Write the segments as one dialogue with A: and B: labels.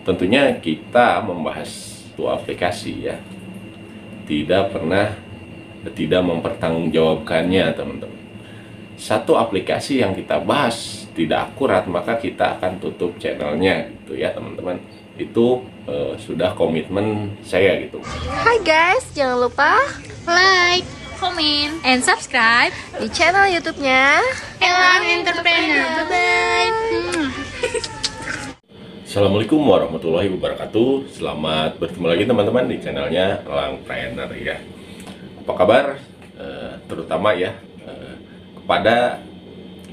A: tentunya kita membahas dua aplikasi ya, tidak mempertanggungjawabkannya teman-teman. Satu aplikasi yang kita bahas tidak akurat, maka kita akan tutup channelnya gitu ya teman-teman. Itu sudah komitmen saya gitu.
B: Hai guys, jangan lupa
C: like, comment, and subscribe
B: di channel YouTube-nya
C: Elang Entrepreneur. Bye-bye.
A: Assalamualaikum warahmatullahi wabarakatuh. Selamat bertemu lagi teman-teman di channelnya Elang Entrepreneur ya. Apa kabar? Terutama ya kepada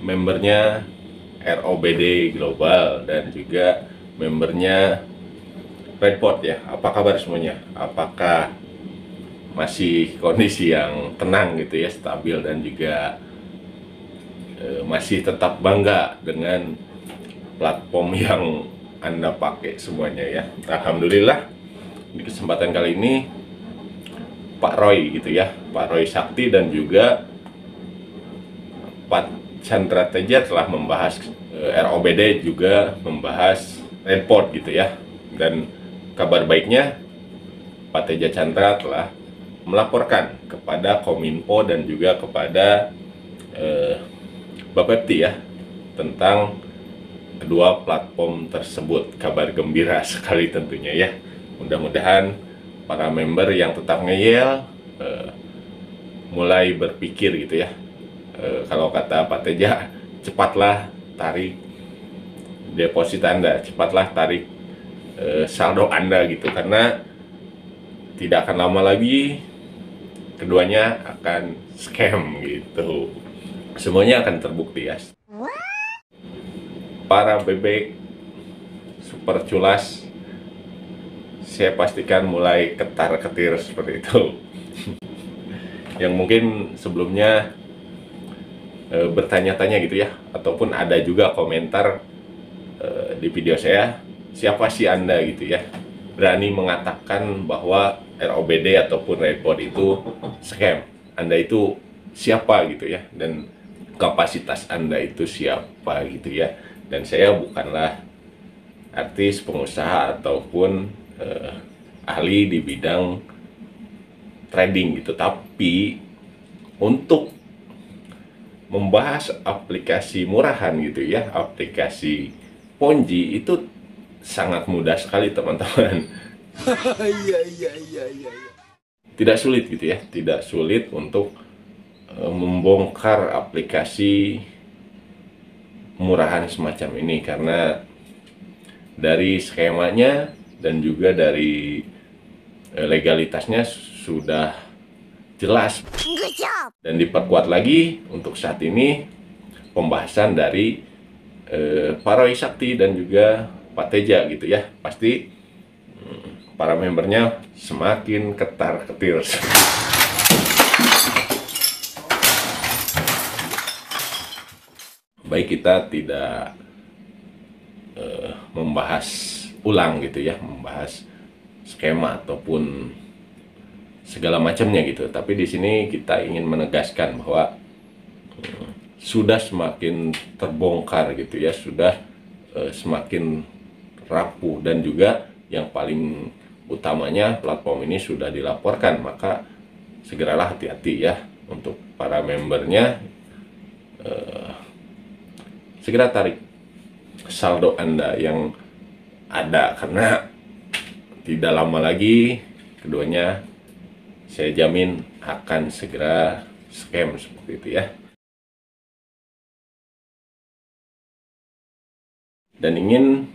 A: membernya ROBD Global dan juga membernya Redport ya. Apa kabar semuanya? Apakah masih kondisi yang tenang gitu ya, stabil, dan juga masih tetap bangga dengan platform yang Anda pakai semuanya ya? Alhamdulillah, di kesempatan kali ini Pak Roy gitu ya, Pak Roy Sakti dan juga Pak Chandra Teja telah membahas ROBD, juga membahas Redport gitu ya. Dan kabar baiknya, Pak Teja Chandra telah melaporkan kepada Kominfo dan juga kepada Bapepti ya tentang kedua platform tersebut. Kabar gembira sekali tentunya ya. Mudah-mudahan para member yang tetap ngeyel mulai berpikir gitu ya. Kalau kata Pak Teja, cepatlah tarik deposit Anda, cepatlah tarik saldo Anda gitu, karena tidak akan lama lagi keduanya akan scam gitu. Semuanya akan terbukti ya. Para bebek super culas, saya pastikan mulai ketar-ketir seperti itu. Yang mungkin sebelumnya bertanya-tanya gitu ya, ataupun ada juga komentar di video saya, siapa sih Anda gitu ya, berani mengatakan bahwa ROBD ataupun Redport itu scam. Anda itu siapa gitu ya, dan kapasitas Anda itu siapa gitu ya. Dan saya bukanlah artis, pengusaha, ataupun ahli di bidang trading gitu, tapi untuk membahas aplikasi murahan gitu ya, aplikasi Ponzi itu sangat mudah sekali teman-teman. Tidak sulit gitu ya, tidak sulit untuk membongkar aplikasi murahan semacam ini, karena dari skemanya dan juga dari legalitasnya sudah jelas. Dan diperkuat lagi untuk saat ini pembahasan dari Pak Roy Sakti dan juga Pak Teja gitu ya. Pasti para membernya semakin ketar-ketir. Baik, kita tidak membahas ulang gitu ya, membahas skema ataupun segala macamnya gitu. Tapi di sini kita ingin menegaskan bahwa sudah semakin terbongkar gitu ya, sudah semakin rapuh, dan juga yang paling utamanya platform ini sudah dilaporkan. Maka segeralah hati-hati ya untuk para membernya. Segera tarik saldo Anda yang ada, karena tidak lama lagi keduanya saya jamin akan segera scam seperti itu ya. Dan ingin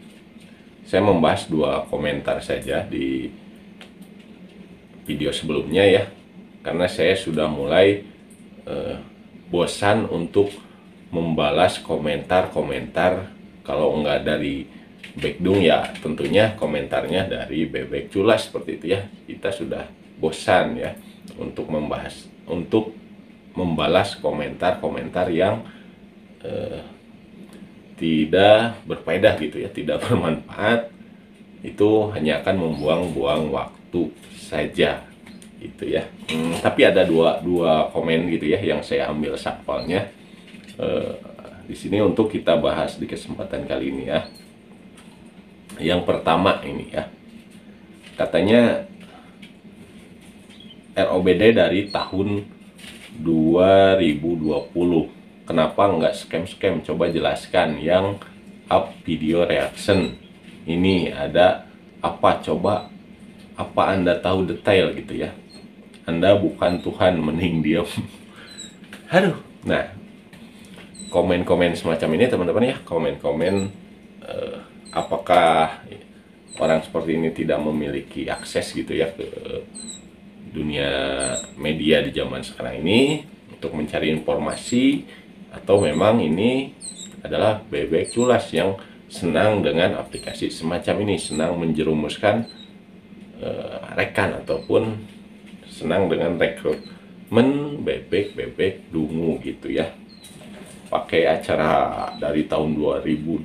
A: saya membahas dua komentar saja di video sebelumnya ya, karena saya sudah mulai bosan untuk membalas komentar-komentar. Kalau enggak dari Baekdung ya tentunya komentarnya dari bebek culas seperti itu ya. Kita sudah bosan ya untuk membalas komentar-komentar yang tidak berfaedah gitu ya, tidak bermanfaat. Itu hanya akan membuang-buang waktu saja gitu ya. Tapi ada dua komen gitu ya yang saya ambil sampelnya di sini untuk kita bahas di kesempatan kali ini ya. Yang pertama ini ya, katanya ROBD dari tahun 2020. Kenapa nggak scam-scam? Coba jelaskan. Yang up video reaction ini ada apa? Coba, apa Anda tahu detail gitu ya? Anda bukan Tuhan, mending diam. Aduh. Nah, komen-komen semacam ini teman-teman ya, komen-komen apakah orang seperti ini tidak memiliki akses gitu ya ke dunia media di zaman sekarang ini untuk mencari informasi, atau memang ini adalah bebek culas yang senang dengan aplikasi semacam ini, senang menjerumuskan rekan ataupun senang dengan rekrutmen bebek-bebek dungu gitu ya. Pakai acara dari tahun 2020,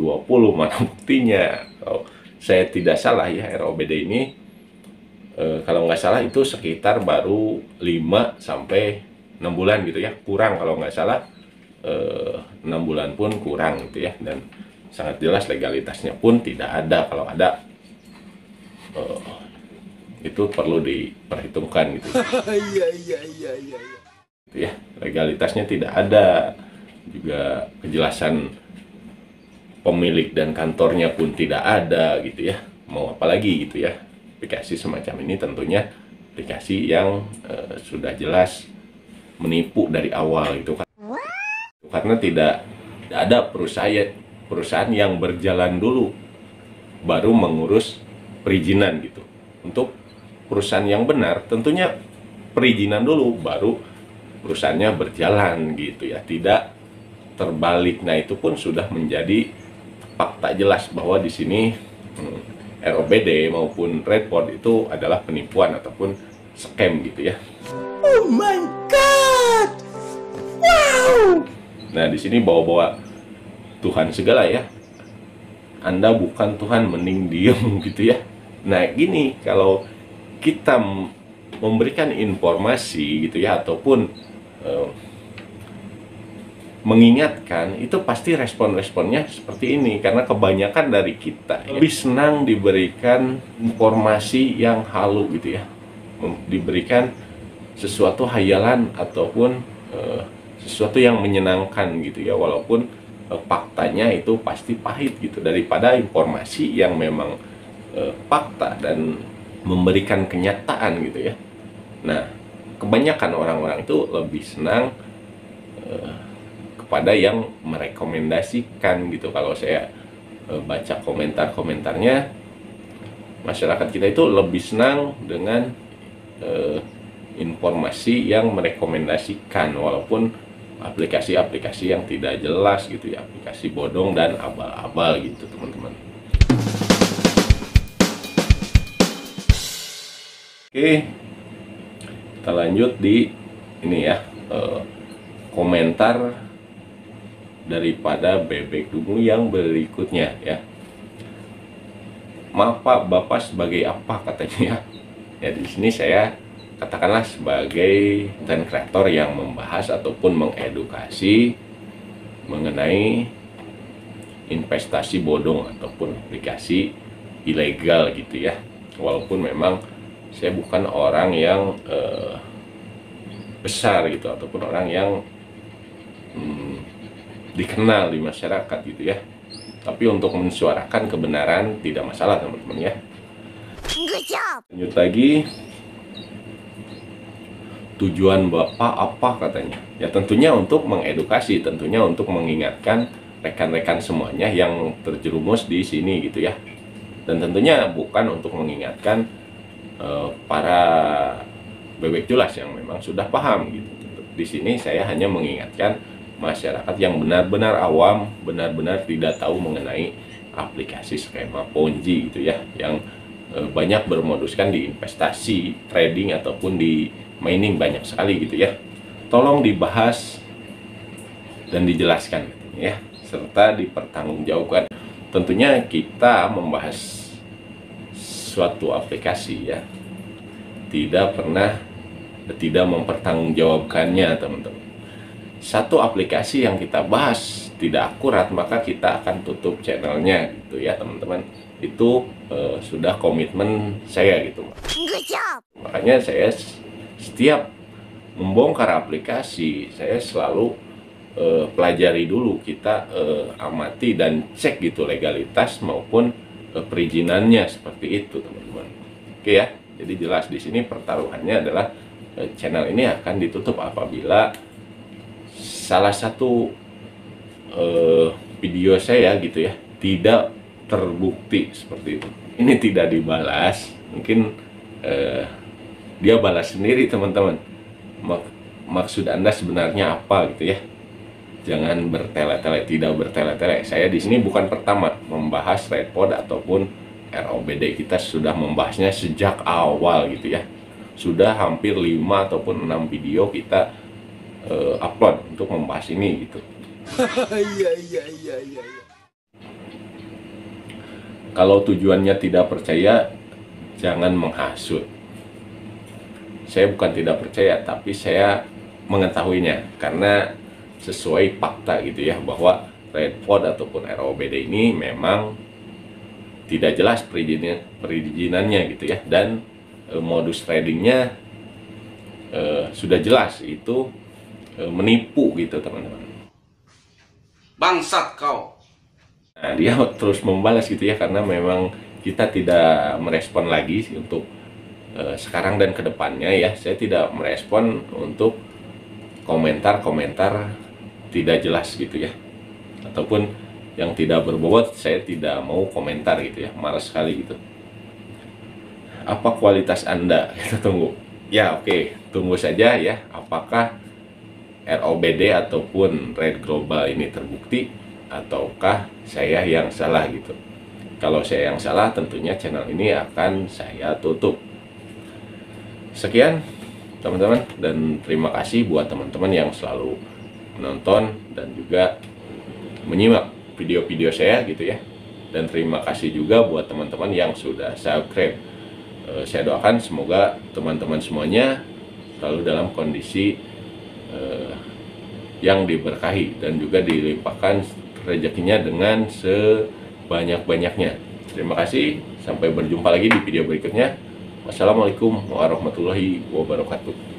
A: mana buktinya? Kalau saya tidak salah ya, ROBD ini kalau nggak salah itu sekitar baru 5 sampai 6 bulan gitu ya, kurang kalau nggak salah 6 bulan pun kurang gitu ya, dan sangat jelas legalitasnya pun tidak ada. Kalau ada itu perlu diperhitungkan gitu. Gitu ya, legalitasnya tidak ada, juga kejelasan pemilik dan kantornya pun tidak ada gitu ya. Mau apa lagi gitu ya. Aplikasi semacam ini tentunya aplikasi yang sudah jelas menipu dari awal gitu kan. Karena tidak ada perusahaan yang berjalan dulu baru mengurus perizinan gitu. Untuk perusahaan yang benar tentunya perizinan dulu baru perusahaannya berjalan gitu ya, tidak terbalik. Nah, itu pun sudah menjadi fakta jelas bahwa di sini ROBD maupun Redport itu adalah penipuan ataupun scam gitu ya.
D: Oh my god. Wow.
A: Nah, di sini bawa-bawa Tuhan segala ya. Anda bukan Tuhan, mending diem gitu ya. Nah, gini, kalau kita memberikan informasi gitu ya, ataupun mengingatkan, itu pasti respon-responnya seperti ini. Karena kebanyakan dari kita lebih senang diberikan informasi yang halu gitu ya, diberikan sesuatu hayalan ataupun sesuatu yang menyenangkan gitu ya, walaupun faktanya itu pasti pahit gitu, daripada informasi yang memang fakta dan memberikan kenyataan gitu ya. Nah, kebanyakan orang-orang itu lebih senang kepada yang merekomendasikan gitu. Kalau saya baca komentar-komentarnya, masyarakat kita itu lebih senang dengan informasi yang merekomendasikan, walaupun aplikasi-aplikasi yang tidak jelas gitu ya, aplikasi bodong dan abal-abal gitu teman-teman. Oke, kita lanjut di ini ya, komentar daripada bebek dungu yang berikutnya ya. Maaf Pak, Bapak sebagai apa katanya ya? Di sini saya katakanlah sebagai content creator yang membahas ataupun mengedukasi mengenai investasi bodong ataupun aplikasi ilegal gitu ya. Walaupun memang saya bukan orang yang besar gitu, ataupun orang yang dikenal di masyarakat gitu ya. Tapi untuk mensuarakan kebenaran tidak masalah teman-teman ya. Lanjut lagi, tujuan Bapak apa katanya? Ya tentunya untuk mengedukasi, tentunya untuk mengingatkan rekan-rekan semuanya yang terjerumus di sini gitu ya. Dan tentunya bukan untuk mengingatkan para bebek culas yang memang sudah paham gitu. Di sini saya hanya mengingatkan masyarakat yang benar-benar awam, benar-benar tidak tahu mengenai aplikasi skema Ponzi gitu ya, yang banyak bermoduskan di investasi, trading ataupun di mining, banyak sekali gitu ya. Tolong dibahas dan dijelaskan ya, serta dipertanggungjawabkan. Tentunya kita membahas suatu aplikasi ya, tidak mempertanggungjawabkannya teman-teman. Satu aplikasi yang kita bahas tidak akurat, maka kita akan tutup channelnya gitu ya teman-teman. itu sudah komitmen saya gitu. Makanya saya setiap membongkar aplikasi, saya selalu pelajari dulu, kita amati dan cek gitu legalitas maupun perizinannya, seperti itu teman-teman. Oke ya, jadi jelas di sini pertaruhannya adalah channel ini akan ditutup apabila salah satu video saya gitu ya tidak terbukti seperti itu. Ini tidak dibalas, mungkin dia balas sendiri teman-teman. Maksud Anda sebenarnya apa gitu ya? Jangan bertele-tele, tidak bertele-tele. Saya di sini bukan pertama membahas RedPod ataupun ROBD. Kita sudah membahasnya sejak awal gitu ya. Sudah hampir 5 ataupun 6 video kita upload untuk membahas ini gitu. Iya. Kalau tujuannya tidak percaya, jangan menghasut. Saya bukan tidak percaya, tapi saya mengetahuinya karena sesuai fakta gitu ya, bahwa RedPod ataupun ROBD ini memang tidak jelas perizinannya gitu ya, dan modus tradingnya sudah jelas itu menipu gitu teman-teman.
E: Bangsat kau.
A: Nah, dia terus membalas gitu ya, karena memang kita tidak merespon lagi untuk sekarang dan kedepannya ya. Saya tidak merespon untuk komentar-komentar tidak jelas gitu ya, ataupun yang tidak berbobot. Saya tidak mau komentar gitu ya, malas sekali gitu. Apa kualitas Anda? Kita tunggu ya. Oke, tunggu saja ya, apakah ROBD ataupun Red Global ini terbukti ataukah saya yang salah gitu. Kalau saya yang salah, tentunya channel ini akan saya tutup. Sekian teman-teman, dan terima kasih buat teman-teman yang selalu menonton dan juga menyimak video-video saya gitu ya. Dan terima kasih juga buat teman-teman yang sudah subscribe. Saya doakan semoga teman-teman semuanya selalu dalam kondisi yang diberkahi dan juga dilimpahkan rezekinya dengan sebanyak-banyaknya. Terima kasih, sampai berjumpa lagi di video berikutnya. Wassalamualaikum warahmatullahi wabarakatuh.